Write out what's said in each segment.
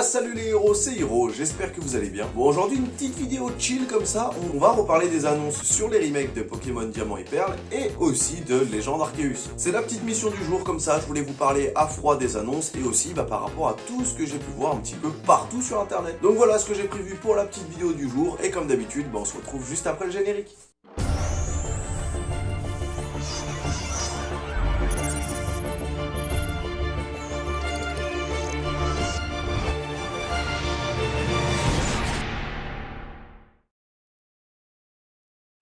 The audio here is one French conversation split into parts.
Salut les héros, c'est Hiro, j'espère que vous allez bien. Bon, aujourd'hui une petite vidéo chill comme ça, on va reparler des annonces sur les remakes de Pokémon Diamant et Perle et aussi de Légende Arceus. C'est la petite mission du jour comme ça, je voulais vous parler à froid des annonces et aussi par rapport à tout ce que j'ai pu voir un petit peu partout sur internet. Donc voilà ce que j'ai prévu pour la petite vidéo du jour et comme d'habitude, on se retrouve juste après le générique.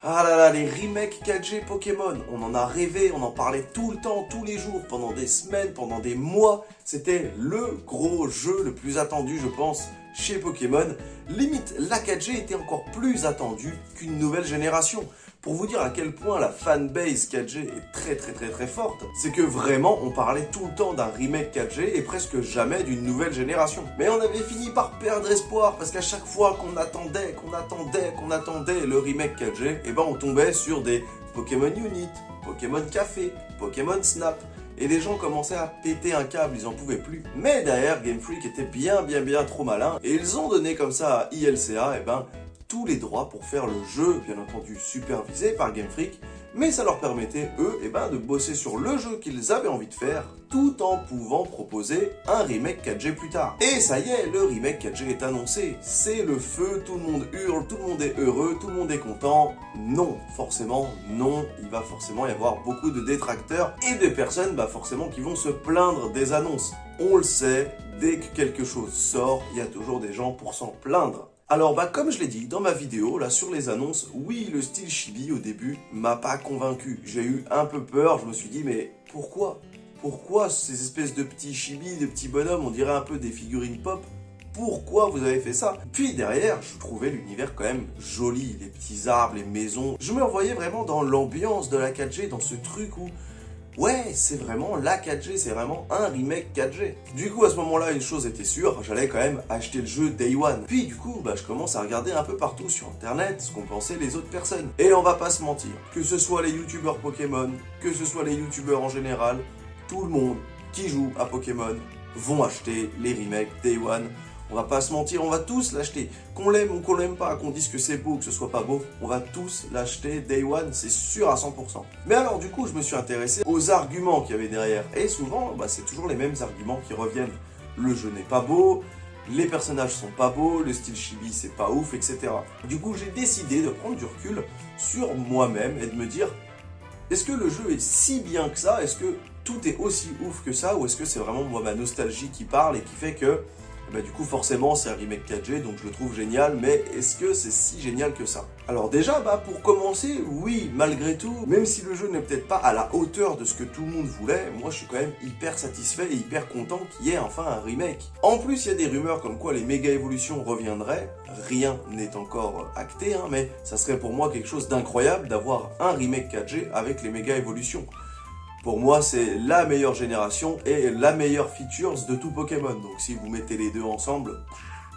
Ah là là, les remakes 4G Pokémon, on en a rêvé, on en parlait tout le temps, tous les jours, pendant des semaines, pendant des mois. C'était le gros jeu le plus attendu, je pense, chez Pokémon. Limite, la 4G était encore plus attendue qu'une nouvelle génération. Pour vous dire à quel point la fanbase 4G est très forte, c'est que vraiment on parlait tout le temps d'un remake 4G et presque jamais d'une nouvelle génération. Mais on avait fini par perdre espoir parce qu'à chaque fois qu'on attendait le remake 4G, on tombait sur des Pokémon Unit, Pokémon Café, Pokémon Snap. Et les gens commençaient à péter un câble, ils en pouvaient plus. Mais derrière, Game Freak était bien trop malin et ils ont donné comme ça à ILCA, tous les droits pour faire le jeu, bien entendu supervisé par Game Freak, mais ça leur permettait, eux, de bosser sur le jeu qu'ils avaient envie de faire, tout en pouvant proposer un remake 4G plus tard. Et ça y est, le remake 4G est annoncé, c'est le feu, tout le monde hurle, tout le monde est heureux, tout le monde est content. Non, forcément, non, il va forcément y avoir beaucoup de détracteurs et de personnes, forcément, qui vont se plaindre des annonces. On le sait, dès que quelque chose sort, il y a toujours des gens pour s'en plaindre. Alors comme je l'ai dit dans ma vidéo là sur les annonces, oui le style chibi au début m'a pas convaincu. J'ai eu un peu peur, je me suis dit mais pourquoi ces espèces de petits chibis, de petits bonhommes, on dirait un peu des figurines pop? Pourquoi vous avez fait ça? Puis derrière, je trouvais l'univers quand même joli, les petits arbres, les maisons. Je me revoyais vraiment dans l'ambiance de la 4G, dans ce truc où ouais, c'est vraiment la 4G, c'est vraiment un remake 4G. Du coup, à ce moment-là, une chose était sûre, j'allais quand même acheter le jeu Day One. Puis du coup, je commence à regarder un peu partout sur internet ce qu'ont pensé les autres personnes. Et on va pas se mentir, que ce soit les youtubeurs Pokémon, que ce soit les youtubeurs en général, tout le monde qui joue à Pokémon vont acheter les remakes Day One. On va pas se mentir, on va tous l'acheter. Qu'on l'aime ou qu'on l'aime pas, qu'on dise que c'est beau ou que ce soit pas beau, on va tous l'acheter Day One, c'est sûr à 100%. Mais alors du coup, je me suis intéressé aux arguments qu'il y avait derrière. Et souvent, c'est toujours les mêmes arguments qui reviennent. Le jeu n'est pas beau, les personnages sont pas beaux, le style chibi c'est pas ouf, etc. Du coup, j'ai décidé de prendre du recul sur moi-même et de me dire, est-ce que le jeu est si bien que ça? Est-ce que tout est aussi ouf que ça? Ou est-ce que c'est vraiment moi ma nostalgie qui parle et qui fait que du coup forcément c'est un remake 4G donc je le trouve génial, mais est-ce que c'est si génial que ça? Alors déjà pour commencer, oui, malgré tout, même si le jeu n'est peut-être pas à la hauteur de ce que tout le monde voulait, moi je suis quand même hyper satisfait et hyper content qu'il y ait enfin un remake. En plus il y a des rumeurs comme quoi les méga évolutions reviendraient, rien n'est encore acté, mais ça serait pour moi quelque chose d'incroyable d'avoir un remake 4G avec les méga évolutions. Pour moi, c'est la meilleure génération et la meilleure features de tout Pokémon. Donc si vous mettez les deux ensemble,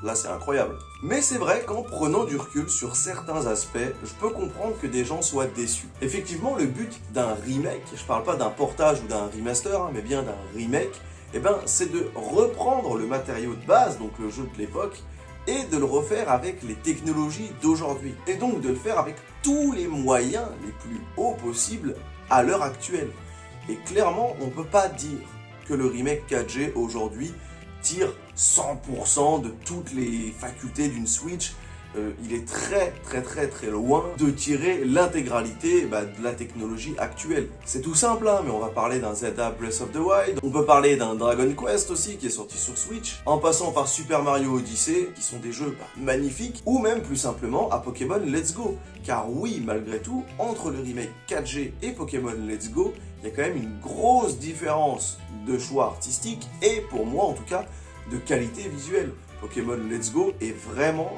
là c'est incroyable. Mais c'est vrai qu'en prenant du recul sur certains aspects, je peux comprendre que des gens soient déçus. Effectivement, le but d'un remake, je parle pas d'un portage ou d'un remaster, mais bien d'un remake, c'est de reprendre le matériau de base, donc le jeu de l'époque, et de le refaire avec les technologies d'aujourd'hui. Et donc de le faire avec tous les moyens les plus hauts possibles à l'heure actuelle. Et clairement, on ne peut pas dire que le remake 4G aujourd'hui tire 100% de toutes les facultés d'une Switch. Il est très loin de tirer l'intégralité de la technologie actuelle. C'est tout simple, mais on va parler d'un Zelda Breath of the Wild, on peut parler d'un Dragon Quest aussi qui est sorti sur Switch, en passant par Super Mario Odyssey, qui sont des jeux magnifiques, ou même plus simplement à Pokémon Let's Go. Car oui, malgré tout, entre le remake 4G et Pokémon Let's Go, il y a quand même une grosse différence de choix artistique et pour moi en tout cas de qualité visuelle. Pokémon Let's Go est vraiment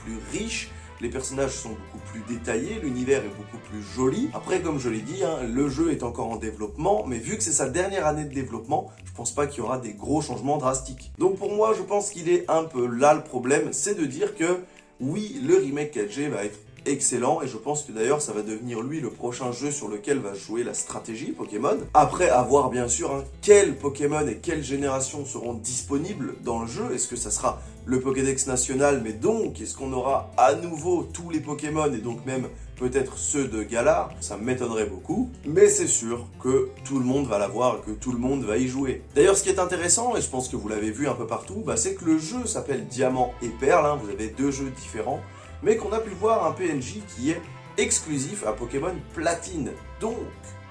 plus riche, les personnages sont beaucoup plus détaillés, l'univers est beaucoup plus joli. Après, comme je l'ai dit, le jeu est encore en développement, mais vu que c'est sa dernière année de développement, je pense pas qu'il y aura des gros changements drastiques. Donc pour moi, je pense qu'il est un peu là le problème, c'est de dire que oui, le remake 4G va être excellent et je pense que d'ailleurs ça va devenir lui le prochain jeu sur lequel va jouer la stratégie Pokémon. Après avoir bien sûr quels Pokémon et quelles générations seront disponibles dans le jeu. Est-ce que ça sera le Pokédex national, mais donc est-ce qu'on aura à nouveau tous les Pokémon et donc même peut-être ceux de Galar? Ça m'étonnerait beaucoup, mais c'est sûr que tout le monde va l'avoir et que tout le monde va y jouer. D'ailleurs, ce qui est intéressant, et je pense que vous l'avez vu un peu partout, c'est que le jeu s'appelle Diamant et Perle, vous avez deux jeux différents, mais qu'on a pu voir un PNJ qui est exclusif à Pokémon Platine. Donc,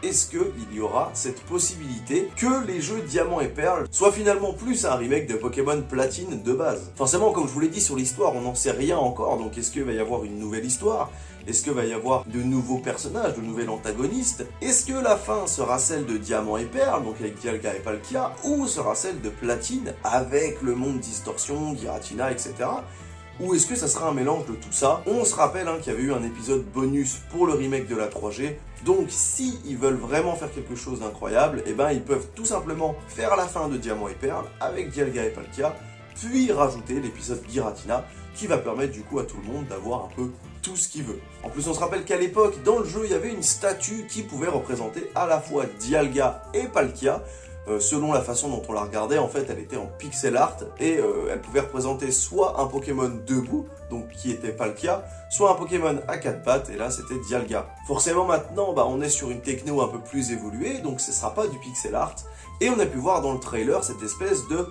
est-ce qu'il y aura cette possibilité que les jeux Diamant et Perle soient finalement plus un remake de Pokémon Platine de base? Forcément, comme je vous l'ai dit sur l'histoire, on n'en sait rien encore, donc est-ce qu'il va y avoir une nouvelle histoire? Est-ce qu'il va y avoir de nouveaux personnages, de nouveaux antagonistes? Est-ce que la fin sera celle de Diamant et Perle, donc avec Dialga et Palkia, ou sera celle de Platine avec le monde Distorsion, Giratina, etc. Ou est-ce que ça sera un mélange de tout ça? On se rappelle qu'il y avait eu un épisode bonus pour le remake de la 3G, donc si ils veulent vraiment faire quelque chose d'incroyable, ils peuvent tout simplement faire la fin de Diamant et Perle avec Dialga et Palkia, puis rajouter l'épisode Giratina, qui va permettre du coup à tout le monde d'avoir un peu tout ce qu'il veut. En plus, on se rappelle qu'à l'époque, dans le jeu, il y avait une statue qui pouvait représenter à la fois Dialga et Palkia. Selon la façon dont on la regardait, en fait, elle était en pixel art et elle pouvait représenter soit un Pokémon debout, donc qui était Palkia, soit un Pokémon à quatre pattes, et là c'était Dialga. Forcément maintenant, on est sur une techno un peu plus évoluée, donc ce sera pas du pixel art, et on a pu voir dans le trailer cette espèce de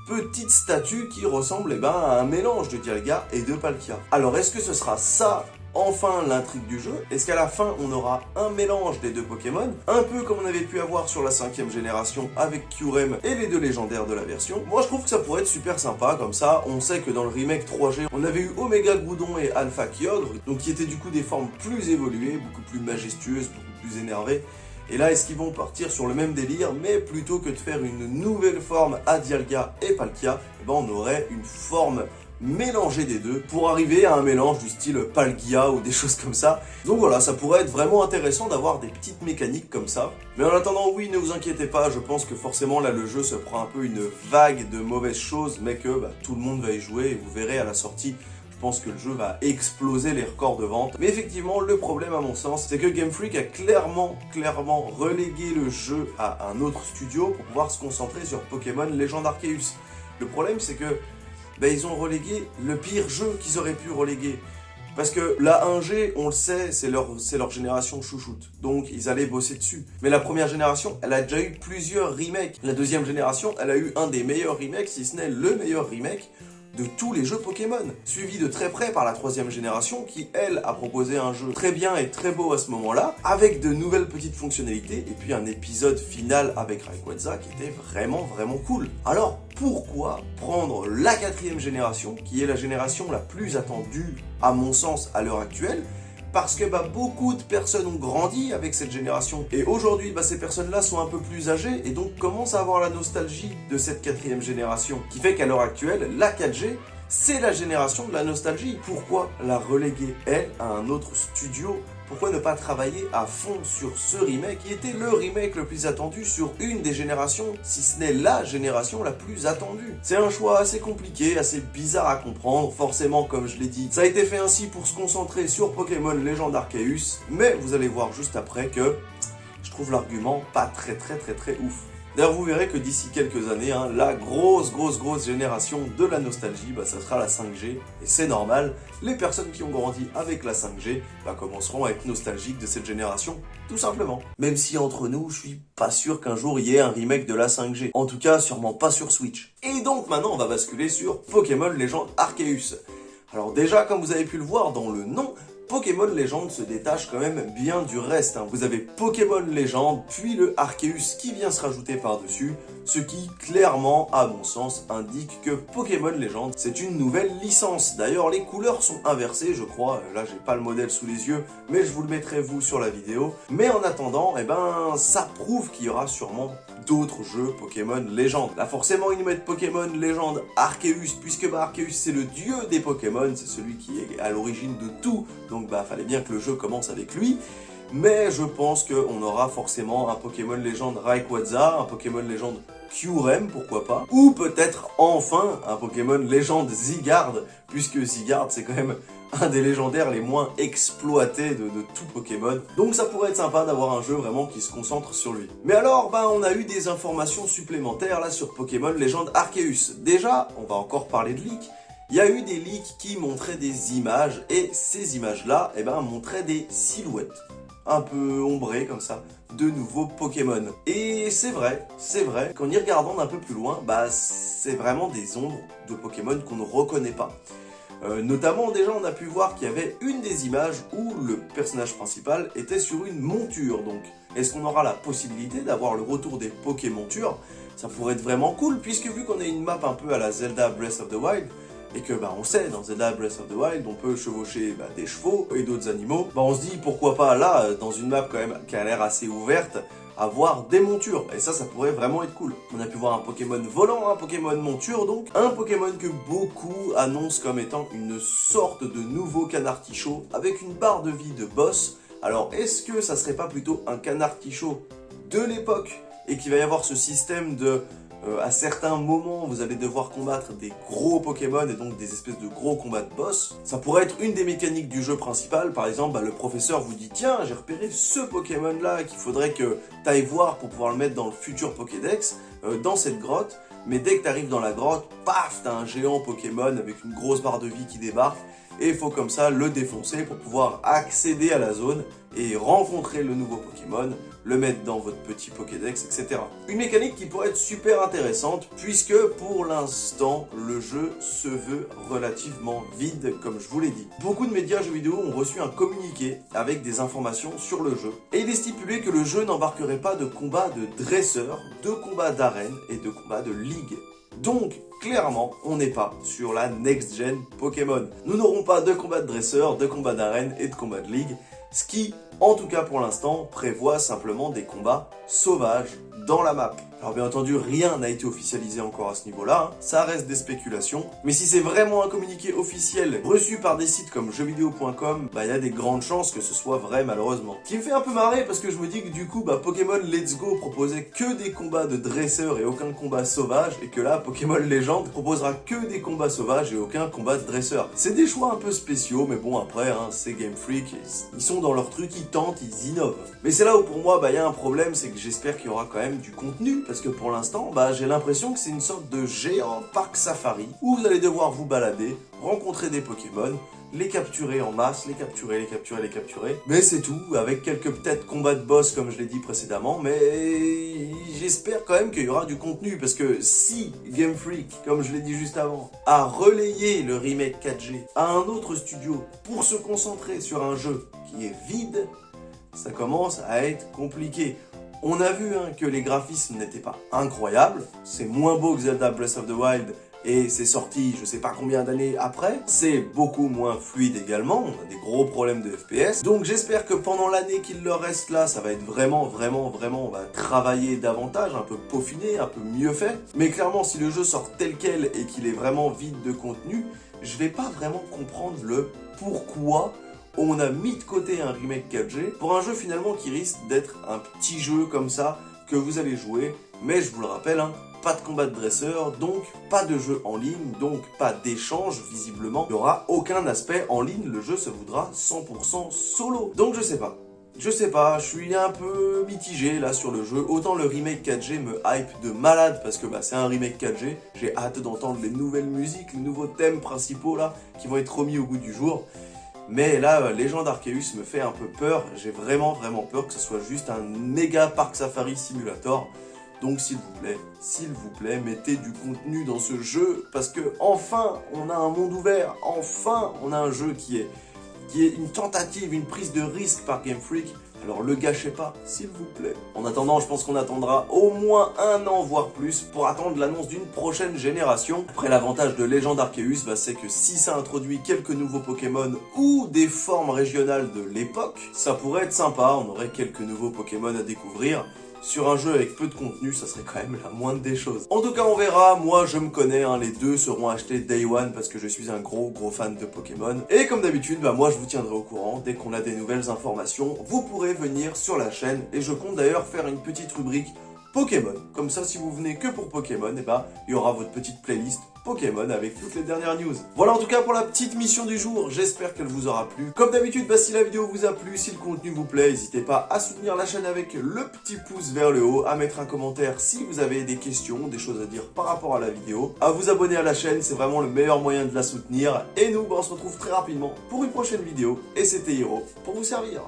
petite statue qui ressemble à un mélange de Dialga et de Palkia. Alors est-ce que ce sera ça enfin l'intrigue du jeu? Est-ce qu'à la fin on aura un mélange des deux Pokémon, un peu comme on avait pu avoir sur la 5ème génération avec Kyurem et les deux légendaires de la version? Moi je trouve que ça pourrait être super sympa, comme ça on sait que dans le remake 3G on avait eu Omega Groudon et Alpha Kyogre, donc qui étaient du coup des formes plus évoluées, beaucoup plus majestueuses, beaucoup plus énervées. Et là, est-ce qu'ils vont partir sur le même délire, mais plutôt que de faire une nouvelle forme à Dialga et Palkia, on aurait une forme mélangée des deux pour arriver à un mélange du style Palkia ou des choses comme ça. Donc voilà, ça pourrait être vraiment intéressant d'avoir des petites mécaniques comme ça. Mais en attendant, oui, ne vous inquiétez pas, je pense que forcément là le jeu se prend un peu une vague de mauvaises choses, mais que tout le monde va y jouer et vous verrez à la sortie. Je pense que le jeu va exploser les records de vente. Mais effectivement, le problème à mon sens, c'est que Game Freak a clairement relégué le jeu à un autre studio pour pouvoir se concentrer sur Pokémon Legend Arceus. Le problème, c'est que ils ont relégué le pire jeu qu'ils auraient pu reléguer. Parce que la 1G, on le sait, c'est leur génération chouchoute. Donc ils allaient bosser dessus. Mais la première génération, elle a déjà eu plusieurs remakes. La deuxième génération, elle a eu un des meilleurs remakes, si ce n'est le meilleur remake de tous les jeux Pokémon, suivi de très près par la 3ème génération qui, elle, a proposé un jeu très bien et très beau à ce moment-là, avec de nouvelles petites fonctionnalités, et puis un épisode final avec Rayquaza qui était vraiment cool. Alors, pourquoi prendre la 4ème génération, qui est la génération la plus attendue, à mon sens, à l'heure actuelle, parce que beaucoup de personnes ont grandi avec cette génération. Et aujourd'hui, ces personnes-là sont un peu plus âgées et donc commencent à avoir la nostalgie de cette 4ème génération. Qui fait qu'à l'heure actuelle, la 4G, c'est la génération de la nostalgie. Pourquoi la reléguer, elle, à un autre studio? Pourquoi ne pas travailler à fond sur ce remake qui était le remake le plus attendu sur une des générations, si ce n'est la génération la plus attendue? C'est un choix assez compliqué, assez bizarre à comprendre. Forcément, comme je l'ai dit, ça a été fait ainsi pour se concentrer sur Pokémon Legend Arceus, mais vous allez voir juste après que je trouve l'argument pas très ouf. D'ailleurs, vous verrez que d'ici quelques années, la grosse génération de la nostalgie, ça sera la 5G. Et c'est normal, les personnes qui ont grandi avec la 5G commenceront à être nostalgiques de cette génération, tout simplement. Même si entre nous, je suis pas sûr qu'un jour il y ait un remake de la 5G. En tout cas, sûrement pas sur Switch. Et donc maintenant, on va basculer sur Pokémon Legend Arceus. Alors déjà, comme vous avez pu le voir dans le nom, Pokémon Legend se détache quand même bien du reste. Vous avez Pokémon Legend, puis le Arceus qui vient se rajouter par-dessus, ce qui clairement, à mon sens, indique que Pokémon Legend, c'est une nouvelle licence. D'ailleurs, les couleurs sont inversées, je crois. Là, j'ai pas le modèle sous les yeux, mais je vous le mettrai vous sur la vidéo. Mais en attendant, ça prouve qu'il y aura sûrement d'autres jeux Pokémon Legend. Là, forcément, ils nous mettent Pokémon Legend Arceus, puisque Arceus, c'est le dieu des Pokémon, c'est celui qui est à l'origine de tout. Donc, fallait bien que le jeu commence avec lui. Mais je pense qu'on aura forcément un Pokémon Legend Rayquaza, un Pokémon Legend Kyurem, pourquoi pas. Ou peut-être enfin un Pokémon légende Zygarde, puisque Zygarde c'est quand même un des légendaires les moins exploités de tout Pokémon. Donc ça pourrait être sympa d'avoir un jeu vraiment qui se concentre sur lui. Mais alors, on a eu des informations supplémentaires là sur Pokémon Légende Arceus. Déjà, on va encore parler de leaks. Il y a eu des leaks qui montraient des images, et ces images-là, montraient des silhouettes, un peu ombrées comme ça, de nouveaux Pokémon. Et c'est vrai, qu'en y regardant d'un peu plus loin, c'est vraiment des ombres de Pokémon qu'on ne reconnaît pas. Notamment, déjà, on a pu voir qu'il y avait une des images où le personnage principal était sur une monture. Donc, est-ce qu'on aura la possibilité d'avoir le retour des Pokémontures? Ça pourrait être vraiment cool, puisque vu qu'on a une map un peu à la Zelda Breath of the Wild, et que on sait, dans Zelda Breath of the Wild, on peut chevaucher des chevaux et d'autres animaux, on se dit pourquoi pas là, dans une map quand même qui a l'air assez ouverte, avoir des montures, et ça pourrait vraiment être cool. On a pu voir un Pokémon volant, un Pokémon monture donc, un Pokémon que beaucoup annoncent comme étant une sorte de nouveau Canard-Tichot, avec une barre de vie de boss. Alors est-ce que ça serait pas plutôt un Canard-Tichot de l'époque, et qu'il va y avoir ce système de... à certains moments, vous allez devoir combattre des gros Pokémon et donc des espèces de gros combats de boss. Ça pourrait être une des mécaniques du jeu principal. Par exemple, le professeur vous dit « Tiens, j'ai repéré ce Pokémon-là qu'il faudrait que tu ailles voir pour pouvoir le mettre dans le futur Pokédex, dans cette grotte. » Mais dès que tu arrives dans la grotte, paf, t'as un géant Pokémon avec une grosse barre de vie qui débarque. Et il faut comme ça le défoncer pour pouvoir accéder à la zone et rencontrer le nouveau Pokémon, le mettre dans votre petit Pokédex, etc. Une mécanique qui pourrait être super intéressante, puisque pour l'instant, le jeu se veut relativement vide, comme je vous l'ai dit. Beaucoup de médias jeux vidéo ont reçu un communiqué avec des informations sur le jeu, et il est stipulé que le jeu n'embarquerait pas de combats de dresseurs, de combats d'arène et de combats de ligue. Donc, clairement, on n'est pas sur la next-gen Pokémon. Nous n'aurons pas de combats de dresseurs, de combats d'arène et de combats de ligue, ce qui, en tout cas pour l'instant, prévoit simplement des combats sauvages dans la map. Alors bien entendu, rien n'a été officialisé encore à ce niveau-là, ça reste des spéculations, mais si c'est vraiment un communiqué officiel reçu par des sites comme jeuxvideo.com, il y a des grandes chances que ce soit vrai malheureusement. Ce qui me fait un peu marrer parce que je me dis que du coup, Pokémon Let's Go proposait que des combats de dresseurs et aucun combat sauvage, et que là, Pokémon Legend proposera que des combats sauvages et aucun combat de dresseur. C'est des choix un peu spéciaux, mais bon après, c'est Game Freak, ils sont dans leur truc, ils tentent, ils innovent. Mais c'est là où pour moi, il y a un problème, c'est que j'espère qu'il y aura quand même du contenu, parce que pour l'instant, j'ai l'impression que c'est une sorte de géant parc safari, où vous allez devoir vous balader, rencontrer des Pokémon, les capturer en masse, les capturer, mais c'est tout, avec quelques peut-être combats de boss comme je l'ai dit précédemment, mais j'espère quand même qu'il y aura du contenu, parce que si Game Freak, comme je l'ai dit juste avant, a relayé le remake 4G à un autre studio pour se concentrer sur un jeu qui est vide, ça commence à être compliqué. On a vu que les graphismes n'étaient pas incroyables, c'est moins beau que Zelda Breath of the Wild, et c'est sorti je sais pas combien d'années après, c'est beaucoup moins fluide également, on a des gros problèmes de FPS, donc j'espère que pendant l'année qu'il leur reste là, ça va être vraiment, on va travailler davantage, un peu peaufiner, un peu mieux fait, mais clairement si le jeu sort tel quel et qu'il est vraiment vide de contenu, je vais pas vraiment comprendre le pourquoi on a mis de côté un remake 4G pour un jeu finalement qui risque d'être un petit jeu comme ça que vous allez jouer, mais je vous le rappelle, pas de combat de dresseur, donc pas de jeu en ligne, donc pas d'échange visiblement, il n'y aura aucun aspect en ligne, le jeu se voudra 100% solo. Donc je sais pas, je suis un peu mitigé là sur le jeu, autant le remake 4G me hype de malade parce que c'est un remake 4G, j'ai hâte d'entendre les nouvelles musiques, les nouveaux thèmes principaux là qui vont être remis au goût du jour. Mais là, Légende Arceus me fait un peu peur, j'ai vraiment peur que ce soit juste un méga parc safari simulator. Donc s'il vous plaît, mettez du contenu dans ce jeu, parce que enfin, on a un monde ouvert, enfin, on a un jeu qui est une tentative, une prise de risque par Game Freak. Alors le gâchez pas, s'il vous plaît. En attendant, je pense qu'on attendra au moins un an, voire plus, pour attendre l'annonce d'une prochaine génération. Après, l'avantage de Légende Arceus, c'est que si ça introduit quelques nouveaux Pokémon ou des formes régionales de l'époque, ça pourrait être sympa, on aurait quelques nouveaux Pokémon à découvrir. Sur un jeu avec peu de contenu, ça serait quand même la moindre des choses. En tout cas, on verra. Moi, je me connais, les deux seront achetés Day One parce que je suis un gros fan de Pokémon. Et comme d'habitude, moi, je vous tiendrai au courant. Dès qu'on a des nouvelles informations, vous pourrez venir sur la chaîne. Et je compte d'ailleurs faire une petite rubrique Pokémon. Comme ça, si vous venez que pour Pokémon, et ben, il y aura votre petite playlist Pokémon avec toutes les dernières news. Voilà en tout cas pour la petite mission du jour, j'espère qu'elle vous aura plu. Comme d'habitude, si la vidéo vous a plu, si le contenu vous plaît, n'hésitez pas à soutenir la chaîne avec le petit pouce vers le haut, à mettre un commentaire si vous avez des questions, des choses à dire par rapport à la vidéo, à vous abonner à la chaîne, c'est vraiment le meilleur moyen de la soutenir. Et nous, on se retrouve très rapidement pour une prochaine vidéo, et c'était Hiro pour vous servir.